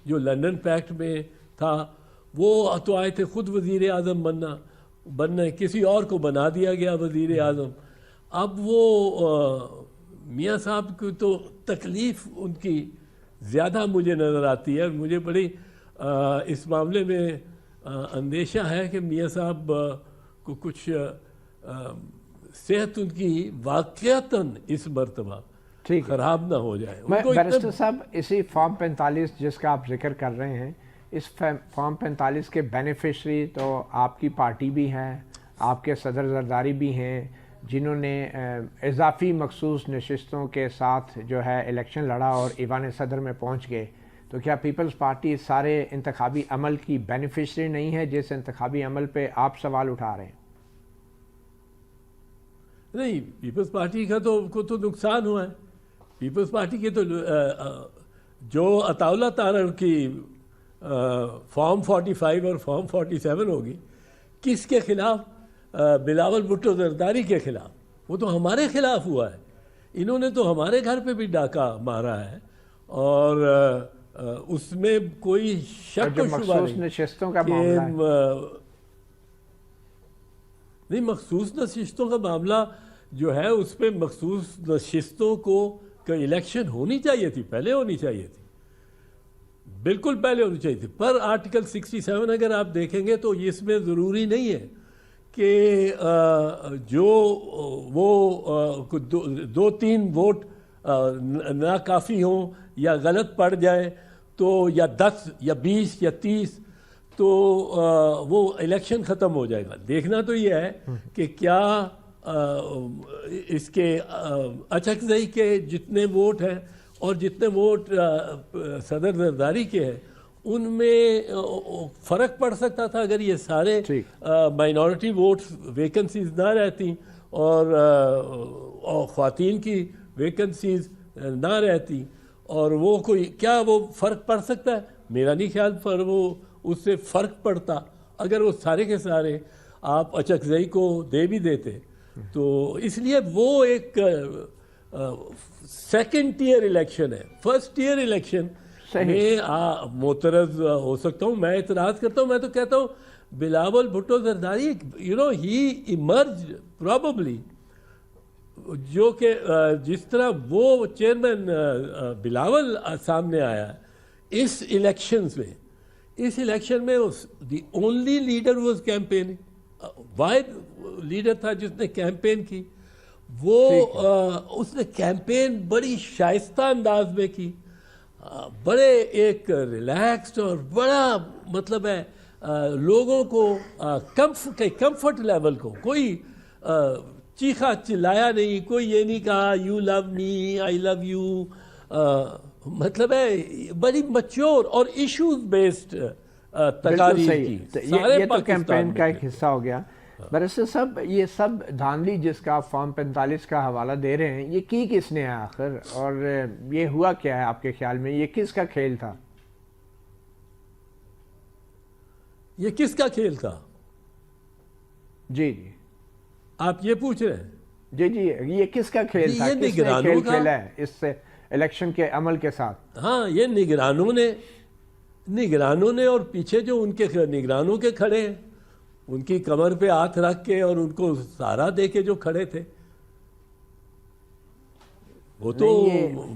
جو London packet میں تھا وہ تو آئے تھے خود وزیر اعظم بننا کسی اور کو بنا دیا گیا وزیر اعظم. اب وہ میاں صاحب کی تو تکلیف ان کی زیادہ مجھے نظر آتی ہے, اور مجھے بڑی اس معاملے میں اندیشہ ہے کہ میاں صاحب کو کچھ صحت ان کی واقعتاً اس مرتبہ خراب نہ ہو جائے. بیرسٹر صاحب اسی فارم 45 جس کا آپ ذکر کر رہے ہیں, اس فارم 45 کے بینیفیشری تو آپ کی پارٹی بھی ہے, آپ کے صدر زرداری بھی ہیں, جنہوں نے اضافی مخصوص نشستوں کے ساتھ جو ہے الیکشن لڑا اور ایوان صدر میں پہنچ گئے. تو کیا پیپلز پارٹی سارے انتخابی عمل کی بینیفیشری نہیں ہے جس انتخابی عمل پہ آپ سوال اٹھا رہے ہیں؟ نہیں, پیپلز پارٹی کو تو نقصان ہوا ہے. پیپلز پارٹی کے تو جو اطاولہ تارڑ کی فارم 45 اور فارم 47 ہوگی, کس کے خلاف؟ بلاول بھٹو زرداری کے خلاف. وہ تو ہمارے خلاف ہوا ہے. انہوں نے تو ہمارے گھر پہ بھی ڈاکہ مارا ہے, اور اس میں کوئی شک و شبہ نہیں. مخصوص نشستوں کا معاملہ جو ہے اس پہ مخصوص نشستوں کو الیکشن ہونی چاہیے تھی, پہلے ہونی چاہیے تھی, بالکل پہلے ہونی چاہیے تھی. پر آرٹیکل 67 اگر آپ دیکھیں گے تو اس میں ضروری نہیں ہے کہ جو وہ 2-3 ووٹ ناکافی ہوں یا غلط پڑ جائیں تو یا 10 یا 20 یا 30 تو وہ الیکشن ختم ہو جائے گا. دیکھنا تو یہ ہے کہ کیا اس کے اچکزئی کے جتنے ووٹ ہیں اور جتنے ووٹ صدر زرداری کے ہیں ان میں فرق پڑ سکتا تھا اگر یہ سارے مائنورٹی ووٹس ویکنسیز نہ رہتی اور خواتین کی ویکنسیز نہ رہتی, اور وہ کوئی کیا وہ فرق پڑ سکتا ہے؟ میرا نہیں خیال پر وہ اس سے فرق پڑتا اگر وہ سارے کے سارے آپ اچکزئی کو دے بھی دیتے. تو اس لیے وہ ایک سیکنڈ ٹیئر الیکشن ہے. فرسٹ ٹیئر الیکشن میں معترض ہو سکتا ہوں, میں اعتراض کرتا ہوں. میں تو کہتا ہوں بلاول بھٹو زرداری ہی ایمرجڈ پراببلی, جو کہ جس طرح وہ چیئرمین بلاول سامنے آیا ہے اس الیکشن میں the only leader was campaigning, واحد لیڈر تھا جس نے کیمپین کی. وہ اس نے کیمپین بڑی شائستہ انداز میں کی, بڑے ایک ریلیکسڈ اور بڑا مطلب ہے لوگوں کو کمفرٹ لیول کو کوئی چیخا چلایا نہیں, کوئی یہ نہیں کہا you love me I love you, مطلب ہے بڑی میچور اور ایشوز بیسڈ تقاریر کی. یہ تو کیمپین کا ایک حصہ ہو گیا. بیرسٹر صاحب یہ سب دھاندلی جس کا آپ فارم 45 کا حوالہ دے رہے ہیں, یہ کی کس نے ہے آخر, اور یہ ہوا کیا ہے آپ کے خیال میں؟ یہ کس کا کھیل تھا؟ یہ کس کا کھیل تھا؟ جی آپ یہ پوچھ رہے ہیں؟ جی یہ کس کا کھیل تھا؟ کس نے کھیل کھیلا ہے اس سے الیکشن کے عمل کے ساتھ؟ ہاں, یہ نگرانوں نے اور پیچھے جو ان کے نگرانوں کے کھڑے ہیں ان کی کمر پہ ہاتھ رکھ کے اور ان کو سہارا دے کے جو کھڑے تھے, وہ تو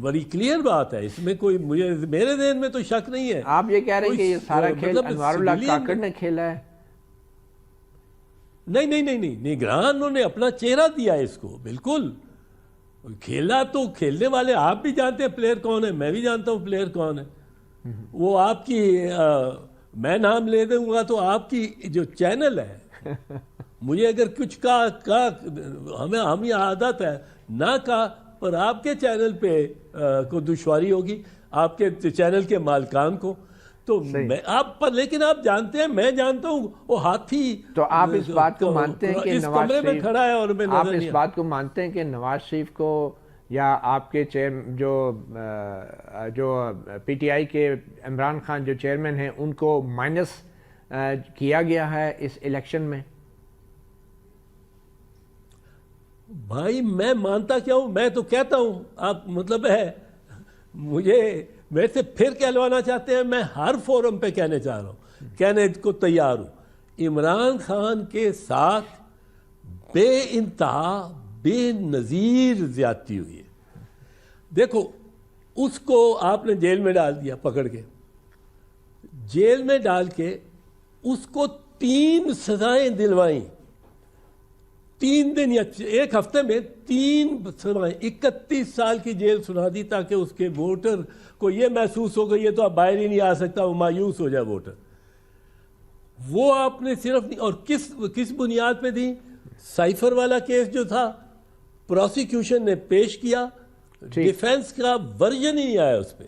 بڑی کلیئر بات ہے. اس میں کوئی میرے ذہن میں تو شک نہیں ہے. آپ یہ کہہ رہے ہیں کہ یہ سارا کھیل انوار اللہ کاکڑ نے کھیلا ہے؟ نہیں, نگرانوں نے اپنا چہرہ دیا اس کو. بالکل کھیلا تو کھیلنے والے آپ بھی جانتے ہیں پلیئر کون ہے, میں بھی جانتا ہوں پلیئر کون ہے. وہ آپ کی میں نام لے دوں گا تو آپ کی جو چینل ہے, مجھے اگر کچھ کا ہمیں عادت ہے نہ کہا, پر آپ کے چینل پہ کو دشواری ہوگی, آپ کے چینل کے مالکان کو. تو آپ پر, لیکن آپ جانتے ہیں, میں جانتا ہوں وہ ہاتھی. تو آپ اس بات کو مانتے ہیں کہ نواز شریف میں کھڑا ہے اور میں آپ اس بات کو مانتے ہیں کہ نواز شریف کو یا آپ کے جو پی ٹی آئی کے عمران خان جو چیئرمین ہیں ان کو مائنس کیا گیا ہے اس الیکشن میں؟ بھائی میں مانتا کیا ہوں, میں تو کہتا ہوں. آپ مطلب ہے مجھے میرے سے پھر کہلوانا چاہتے ہیں, میں ہر فورم پہ کہنے چاہ رہا ہوں, کہنے کو تیار ہوں, عمران خان کے ساتھ بے انتہا بے نظیر زیادتی ہوئی ہے. دیکھو اس کو آپ نے جیل میں ڈال دیا, پکڑ کے جیل میں ڈال کے اس کو 3 سزائیں دلوائیں, 3 دن یا 1 ہفتے میں 3 سزائیں, 31 سال کی جیل سنا دی تاکہ اس کے ووٹر کو یہ محسوس ہو گئی یہ تو اب باہر ہی نہیں آ سکتا, وہ مایوس ہو جائے ووٹر. وہ آپ نے صرف نہیں, اور کس بنیاد پہ دی؟ سائفر والا کیس جو تھا پروسیکیوشن نے پیش کیا, ڈیفینس کا ورژن ہی نہیں آیا اس پہ,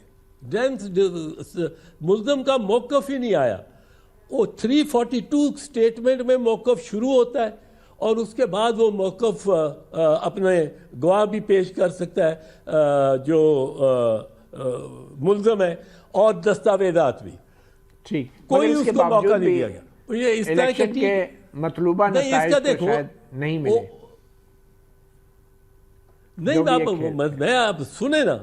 ملزم کا موقف ہی نہیں آیا. وہ 342 سٹیٹمنٹ میں موقف شروع ہوتا ہے اور اس کے بعد وہ موقف اپنے گواہ بھی پیش کر سکتا ہے جو ملزم ہے, اور دستاویزات بھی. ٹھیک, کوئی اس کو موقع نہیں دیا گیا. یہ اس طرح الیکشن کے مطلوبہ نتائج کو شاید نہیں ملے. نہیں, میں آپ سنیں نا,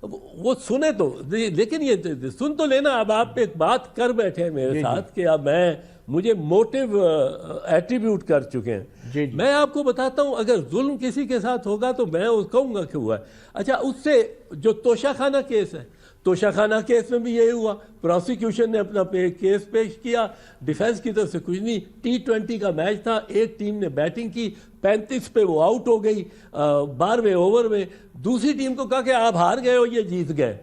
وہ سنے تو, لیکن یہ سن تو لینا. اب آپ ایک بات کر بیٹھے ہیں میرے ساتھ کہ اب مجھے موٹیو ایٹریبیوٹ کر چکے ہیں. میں آپ کو بتاتا ہوں, اگر ظلم کسی کے ساتھ ہوگا تو میں کہوں گا کہ ہوا ہے. اچھا, اس سے جو توشہ خانہ کیس ہے, توشہ خانہ کیس میں بھی یہی ہوا, پروسیکیوشن نے اپنا کیس پیش کیا, ڈیفینس کی طرف سے کچھ نہیں. T20 کا میچ تھا, ایک ٹیم نے بیٹنگ کی, 35 پہ وہ آؤٹ ہو گئی 12ویں اوور میں. دوسری ٹیم کو کہا کہ آپ ہار گئے ہو, یہ جیت گئے.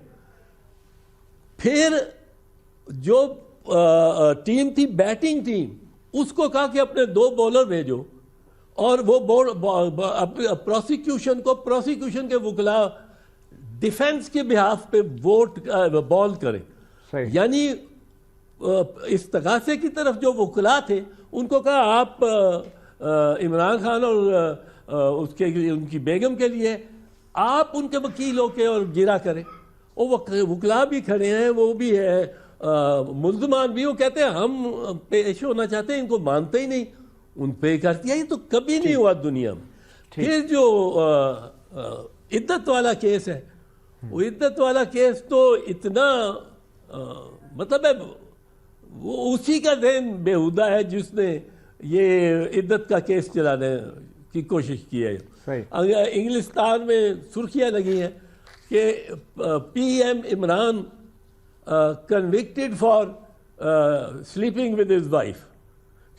پھر جو ٹیم تھی بیٹنگ ٹیم, اس کو کہا کہ اپنے 2 بولر بھیجو, اور وہ پروسیکیوشن کے وکلا ڈیفینس کے بہاف پہ بال کریں. یعنی استغاثے کی طرف جو وکلا تھے ان کو کہا آپ عمران خان اور ان کی بیگم کے لیے آپ ان کے وکیل ہو کے اور گرا کریں. وہ وکلا بھی کھڑے ہیں, وہ بھی ہے ملزمان بھی, وہ کہتے ہیں ہم پیش ہونا چاہتے ہیں, ان کو مانتے ہی نہیں, ان پہ کر دیا. یہ تو کبھی نہیں ہوا دنیا میں. پھر جو عدت والا کیس ہے, وہ عدت والا کیس تو اتنا مطلب ہے, وہ اسی کا ذہن بےہودہ ہے جس نے یہ عدت کا کیس چلانے کی کوشش کی ہے. انگلستان میں سرخیاں لگی ہیں کہ P M Imran convicted for sleeping with his wife,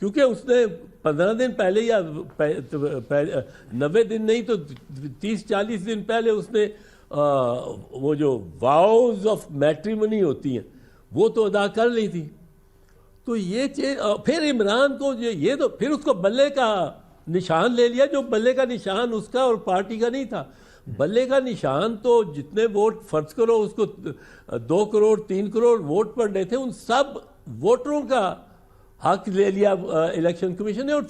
کیونکہ اس نے 15 دن پہلے یا 90 دن نہیں تو 30-40 دن پہلے اس نے وہ جو واؤز آف میٹریمنی ہوتی ہیں وہ تو ادا کر لی تھی. تو یہ چیز, پھر عمران کو یہ تو پھر اس کو بلے کا نشان لے لیا, جو بلے کا نشان اس کا اور پارٹی کا نہیں تھا. بلے کا نشان تو جتنے ووٹ فرض کرو اس کو 2 کروڑ 3 کروڑ ووٹ پڑنے تھے, ان سب ووٹروں کا حق لے لیا الیکشن کمیشن نے. اور